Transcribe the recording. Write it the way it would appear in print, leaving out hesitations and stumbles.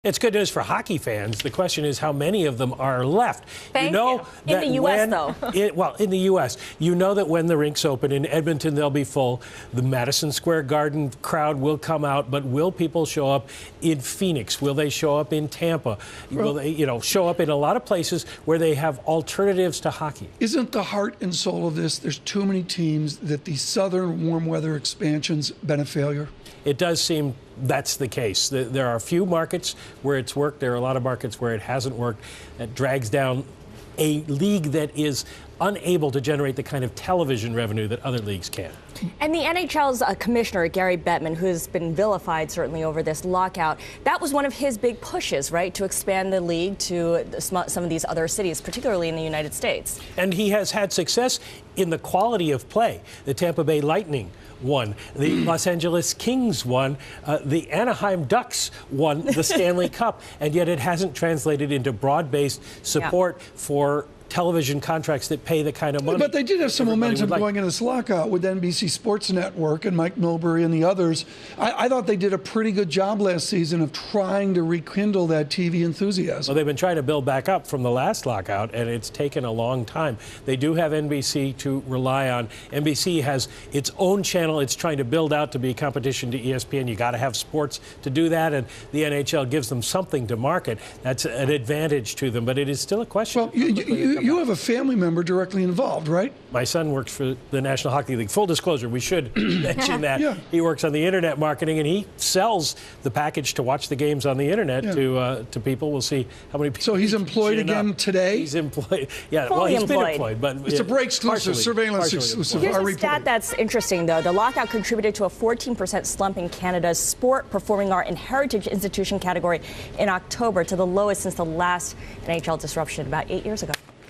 It's good news for hockey fans. The question is how many of them are left. Thank you. In the U.S., though. In the U.S., you know that when the rinks open in Edmonton, they'll be full. The Madison Square Garden crowd will come out, but will people show up in Phoenix? Will they show up in Tampa? Will they, show up in a lot of places where they have alternatives to hockey? Isn't the heart and soul of this, there's too many teams that the southern warm weather expansion's been a failure? It does seem that's the case. There are a few markets where it's worked. There are a lot of markets where it hasn't worked. That drags down a league that is unable to generate the kind of television revenue that other leagues can. And the NHL's commissioner, Gary Bettman, who's been vilified certainly over this lockout, that was one of his big pushes, right, to expand the league to some of these other cities, particularly in the United States. And he has had success in the quality of play. The Tampa Bay Lightning won. The Los Angeles Kings won. The Anaheim Ducks won the Stanley Cup. And yet it hasn't translated into broad-based support for television contracts that pay the kind of money. But they did have some momentum going into this lockout with NBC Sports Network and Mike Milbury and the others. I thought they did a pretty good job last season of trying to rekindle that TV enthusiasm. Well, they've been trying to build back up from the last lockout, and it's taken a long time. They do have NBC to rely on. NBC has its own channel it's trying to build out to be competition to ESPN. You got to have sports to do that, and the NHL gives them something to market. That's an advantage to them, but it is still a question. Well, you have a family member directly involved, right? My son works for the National Hockey League. Full disclosure, we should mention that. Yeah. He works on the internet marketing, and he sells the package to watch the games on the internet to people. We'll see how many people. So he's employed again today? He's employed. Yeah, Fully well, he's employed. been employed, but it's a break exclusive, surveillance exclusive. Here's a stat that's interesting, though. The lockout contributed to a 14% slump in Canada's sport, performing art, and heritage institution category in October, to the lowest since the last NHL disruption about 8 years ago.